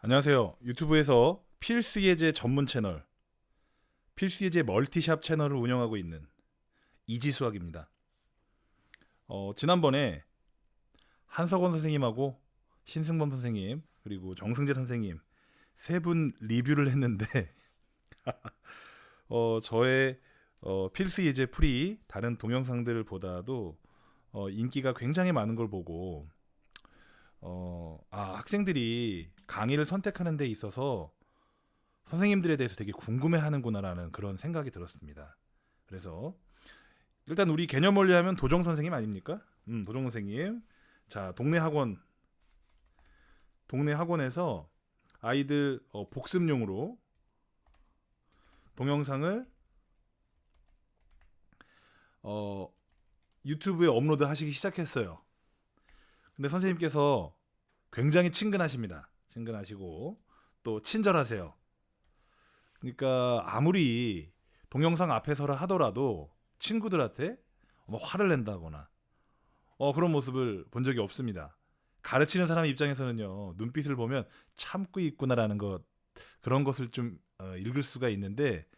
안녕하세요. 유튜브에서 필수예제 전문 채널, 필수예제 멀티샵 채널을 운영하고 있는 이지수학입니다. 지난번에 한석원 선생님하고 신승범 선생님 그리고 정승재 선생님 세 분 리뷰를 했는데 저의 필수예제 풀이 다른 동영상들보다도 인기가 굉장히 많은 걸 보고 학생들이 강의를 선택하는 데 있어서 선생님들에 대해서 되게 궁금해하는구나라는 그런 생각이 들었습니다. 그래서 일단 우리 개념 원리 하면 도정 선생님 아닙니까? 도정 선생님. 자, 동네 학원에서 아이들 복습용으로 동영상을 유튜브에 업로드 하시기 시작했어요. 근데 선생님께서 굉장히 친근하십니다. 친근하시고 또 친절하세요. 그러니까 아무리 동영상 앞에서라 하더라도 친구들한테 뭐 화를 낸다거나 그런 모습을 본 적이 없습니다. 가르치는 사람 입장에서는요, 눈빛을 보면 참고 있구나라는 것, 그런 것을 좀 읽을 수가 있는데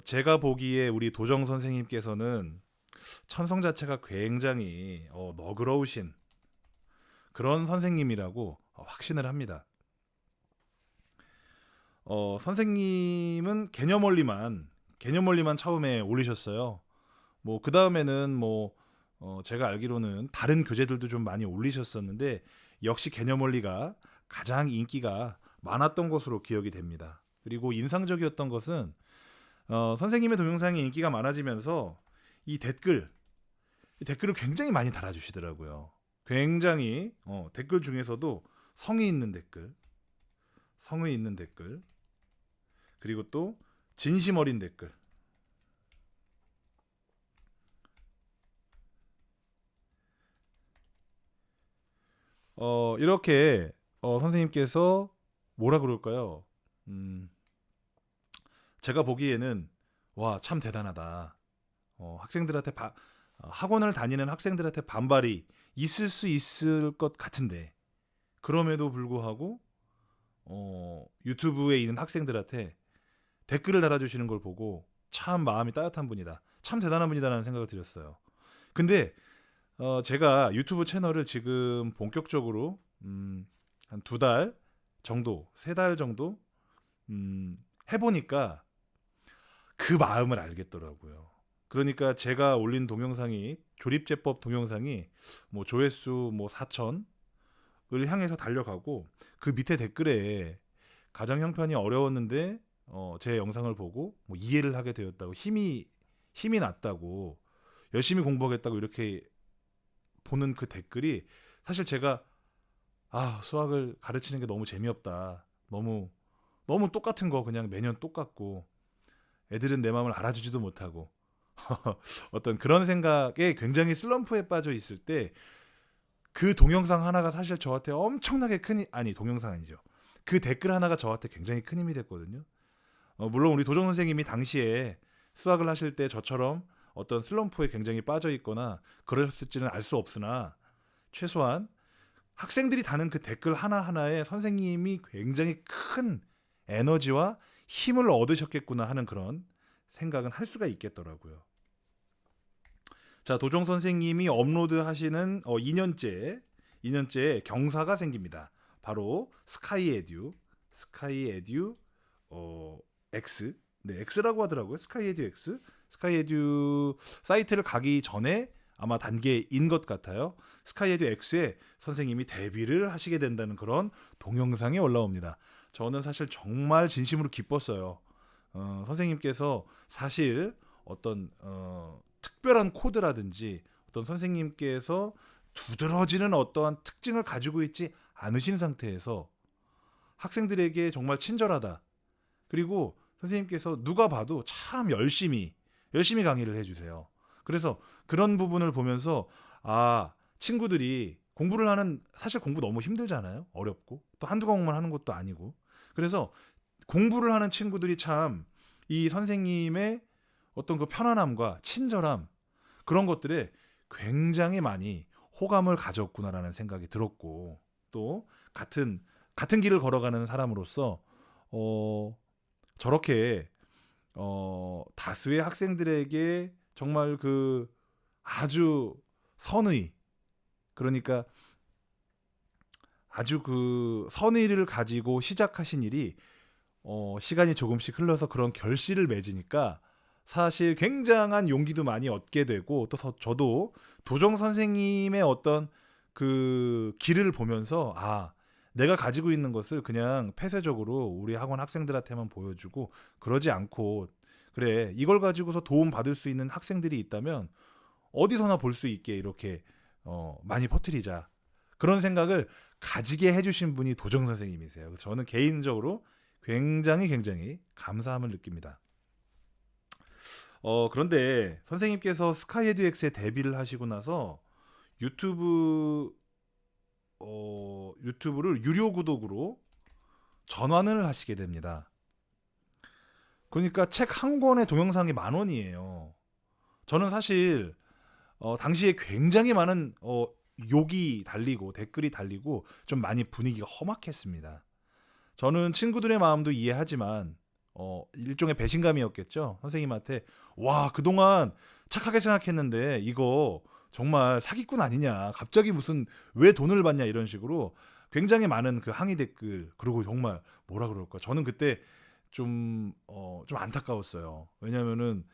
제가 보기에 우리 도정 선생님께서는 천성 자체가 굉장히 너그러우신 그런 선생님이라고 확신을 합니다. 선생님은 개념 원리만 처음에 올리셨어요. 뭐 그 다음에는 제가 알기로는 다른 교재들도 좀 많이 올리셨었는데 역시 개념 원리가 가장 인기가 많았던 것으로 기억이 됩니다. 그리고 인상적이었던 것은 선생님의 동영상이 인기가 많아지면서 이 댓글을 굉장히 많이 달아주시더라고요. 굉장히 댓글 중에서도 성의 있는 댓글, 그리고 또 진심 어린 댓글. 이렇게 선생님께서 뭐라 그럴까요? 제가 보기에는 와, 참 대단하다. 학생들한테 학원을 다니는 학생들한테 반발이 있을 수 있을 것 같은데 그럼에도 불구하고 유튜브에 있는 학생들한테 댓글을 달아주시는 걸 보고 참 마음이 따뜻한 분이다. 참 대단한 분이다라는 생각을 들었어요. 근데 제가 유튜브 채널을 지금 본격적으로 한 2달 정도, 3달 정도 해보니까 그 마음을 알겠더라고요. 그러니까 제가 올린 동영상이 조립제법 동영상이 뭐 조회수 4천을 향해서 달려가고 그 밑에 댓글에 가정 형편이 어려웠는데 제 영상을 보고 뭐 이해를 하게 되었다고 힘이 났다고 열심히 공부하겠다고 이렇게 보는 그 댓글이 사실 제가 수학을 가르치는 게 너무 재미없다. 너무 똑같은 거 그냥 매년 똑같고 애들은 내 마음을 알아주지도 못하고 어떤 그런 생각에 굉장히 슬럼프에 빠져 있을 때 그 동영상 하나가 사실 저한테 엄청나게 동영상 아니죠. 그 댓글 하나가 저한테 굉장히 큰 힘이 됐거든요. 물론 우리 도정 선생님이 당시에 수학을 하실 때 저처럼 어떤 슬럼프에 굉장히 빠져 있거나 그러셨을지는 알 수 없으나 최소한 학생들이 다는 그 댓글 하나하나에 선생님이 굉장히 큰 에너지와 힘을 얻으셨겠구나 하는 그런 생각은 할 수가 있겠더라고요. 자, 도정 선생님이 업로드 하시는 2년째 경사가 생깁니다. 바로 스카이에듀 X. 네, X라고 하더라고요. 스카이에듀 X. 스카이에듀 사이트를 가기 전에 아마 단계인 것 같아요. 스카이에듀 X에 선생님이 데뷔를 하시게 된다는 그런 동영상이 올라옵니다. 저는 사실 정말 진심으로 기뻤어요. 선생님께서 사실 어떤 특별한 코드라든지 어떤 선생님께서 두드러지는 어떠한 특징을 가지고 있지 않으신 상태에서 학생들에게 정말 친절하다. 그리고 선생님께서 누가 봐도 참 열심히 강의를 해주세요. 그래서 그런 부분을 보면서 친구들이 공부를 하는, 사실 공부 너무 힘들잖아요. 어렵고 또 한두 과목만 하는 것도 아니고. 그래서 공부를 하는 친구들이 참 이 선생님의 어떤 그 편안함과 친절함, 그런 것들에 굉장히 많이 호감을 가졌구나라는 생각이 들었고, 또 같은 같은 길을 걸어가는 사람으로서 저렇게 다수의 학생들에게 정말 그 아주 선의, 그러니까 아주 그 선의를 가지고 시작하신 일이 시간이 조금씩 흘러서 그런 결실을 맺으니까 사실 굉장한 용기도 많이 얻게 되고, 또 저도 도정 선생님의 어떤 그 길을 보면서 내가 가지고 있는 것을 그냥 폐쇄적으로 우리 학원 학생들한테만 보여주고 그러지 않고, 그래, 이걸 가지고서 도움 받을 수 있는 학생들이 있다면 어디서나 볼 수 있게 이렇게 많이 퍼뜨리자, 그런 생각을 가지게 해주신 분이 도정 선생님이세요. 저는 개인적으로 굉장히 감사함을 느낍니다. 그런데 선생님께서 스카이에듀엑스에 데뷔를 하시고 나서 유튜브를 유료 구독으로 전환을 하시게 됩니다. 그러니까 책 한 권의 동영상이 10,000원이에요. 저는 사실 당시에 굉장히 많은 욕이 달리고 댓글이 달리고 좀 많이 분위기가 험악했습니다. 저는 친구들의 마음도 이해하지만 일종의 배신감이었겠죠. 선생님한테 와, 그동안 착하게 생각했는데 이거 정말 사기꾼 아니냐, 갑자기 무슨 왜 돈을 받냐, 이런 식으로 굉장히 많은 그 항의 댓글, 그리고 정말 뭐라 그럴까, 저는 그때 좀 안타까웠어요. 왜냐면은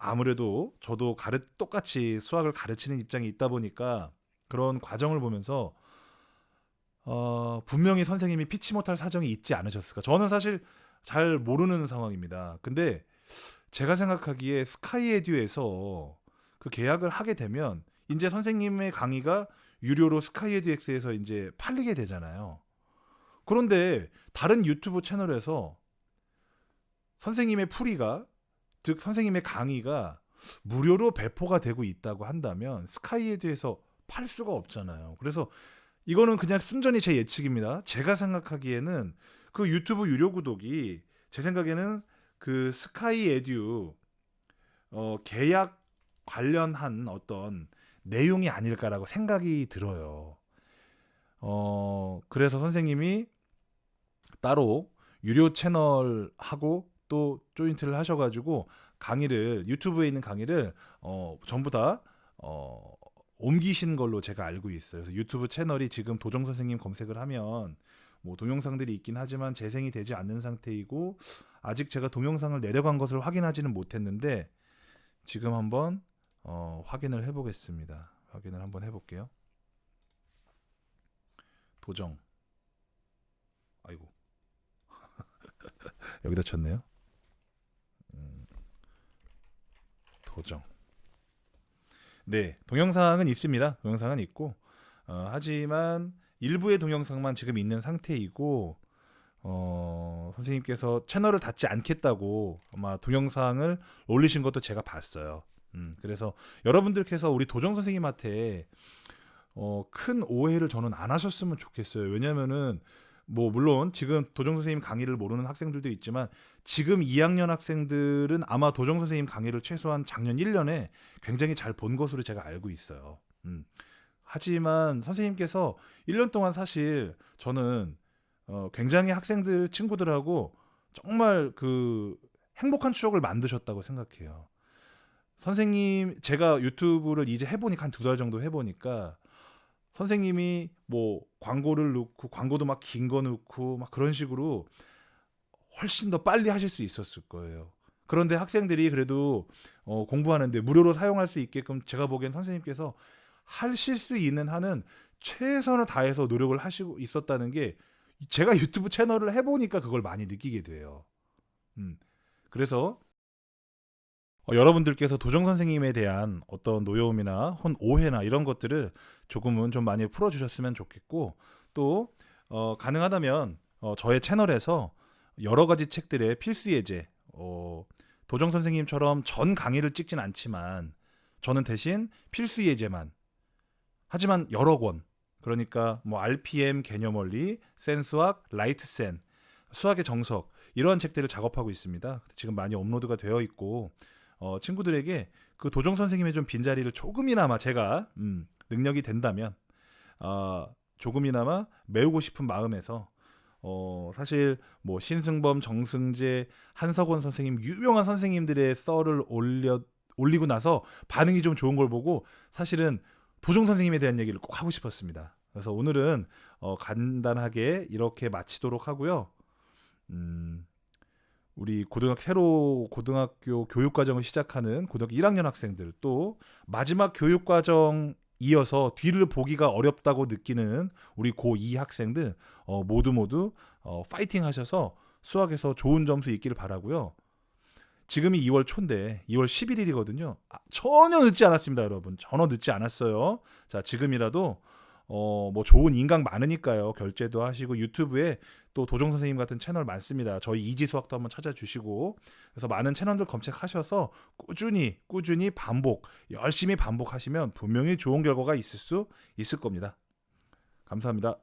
아무래도 저도 똑같이 수학을 가르치는 입장에 있다 보니까 그런 과정을 보면서 분명히 선생님이 피치 못할 사정이 있지 않으셨을까. 저는 사실 잘 모르는 상황입니다. 근데 제가 생각하기에 스카이에듀에서 그 계약을 하게 되면 이제 선생님의 강의가 유료로 스카이에듀엑스에서 이제 팔리게 되잖아요. 그런데 다른 유튜브 채널에서 선생님의 풀이가, 즉 선생님의 강의가 무료로 배포가 되고 있다고 한다면 스카이에듀에서 팔 수가 없잖아요. 그래서 이거는 그냥 순전히 제 예측입니다. 제가 생각하기에는 그 유튜브 유료 구독이, 제 생각에는 그 스카이에듀 계약 관련한 어떤 내용이 아닐까라고 생각이 들어요. 그래서 선생님이 따로 유료 채널하고 또 조인트를 하셔가지고 강의를, 유튜브에 있는 강의를 전부 다 옮기신 걸로 제가 알고 있어요. 그래서 유튜브 채널이 지금 도정 선생님 검색을 하면 뭐 동영상들이 있긴 하지만 재생이 되지 않는 상태이고, 아직 제가 동영상을 내려간 것을 확인하지는 못했는데 지금 한번 확인을 해보겠습니다. 확인을 한번 해볼게요. 도정, 아이고 여기다 쳤네요. 도정. 네, 동영상은 있습니다. 동영상은 있고, 하지만 일부의 동영상만 지금 있는 상태이고, 선생님께서 채널을 닫지 않겠다고 아마 동영상을 올리신 것도 제가 봤어요. 그래서 여러분들께서 우리 도정 선생님한테 큰 오해를 저는 안 하셨으면 좋겠어요. 왜냐면은 뭐 물론 지금 도정 선생님 강의를 모르는 학생들도 있지만 지금 2학년 학생들은 아마 도정 선생님 강의를 최소한 작년 1년에 굉장히 잘 본 것으로 제가 알고 있어요. 하지만 선생님께서 1년 동안 사실 저는 굉장히 학생들 친구들하고 정말 그 행복한 추억을 만드셨다고 생각해요. 선생님, 제가 유튜브를 이제 해보니까 한 2달 정도 해보니까 선생님이 뭐 광고를 넣고, 광고도 막 긴 거 넣고 막 그런 식으로 훨씬 더 빨리 하실 수 있었을 거예요. 그런데 학생들이 그래도 공부하는데 무료로 사용할 수 있게끔 제가 보기엔 선생님께서 하실 수 있는 한은 최선을 다해서 노력을 하시고 있었다는 게 제가 유튜브 채널을 해보니까 그걸 많이 느끼게 돼요. 그래서 여러분들께서 도정 선생님에 대한 어떤 노여움이나 혹은 오해나 이런 것들을 조금은 좀 많이 풀어주셨으면 좋겠고, 또 가능하다면 저의 채널에서 여러 가지 책들의 필수 예제, 도정 선생님처럼 전 강의를 찍진 않지만 저는 대신 필수 예제만, 하지만 여러 권, 그러니까 뭐 RPM 개념원리, 센수학, 라이트센, 수학의 정석, 이러한 책들을 작업하고 있습니다. 지금 많이 업로드가 되어 있고, 친구들에게 그 도정 선생님의 좀 빈자리를 조금이나마 제가 능력이 된다면 조금이나마 메우고 싶은 마음에서 사실 뭐 신승범, 정승재, 한석원 선생님 유명한 선생님들의 썰을 올리고 나서 반응이 좀 좋은 걸 보고 사실은 도종 선생님에 대한 얘기를 꼭 하고 싶었습니다. 그래서 오늘은 간단하게 이렇게 마치도록 하고요. 우리 새로 고등학교 교육과정을 시작하는 고등학교 1학년 학생들, 또 마지막 교육과정 이어서 뒤를 보기가 어렵다고 느끼는 우리 고2 학생들 모두 파이팅 하셔서 수학에서 좋은 점수 있기를 바라고요. 지금이 2월 초인데 2월 11일이거든요. 전혀 늦지 않았습니다, 여러분. 전혀 늦지 않았어요. 자, 지금이라도 뭐 좋은 인강 많으니까요. 결제도 하시고 유튜브에 또 도종 선생님 같은 채널 많습니다. 저희 이지 수학도 한번 찾아주시고, 그래서 많은 채널들 검색하셔서 꾸준히 열심히 반복하시면 분명히 좋은 결과가 있을 수 있을 겁니다. 감사합니다.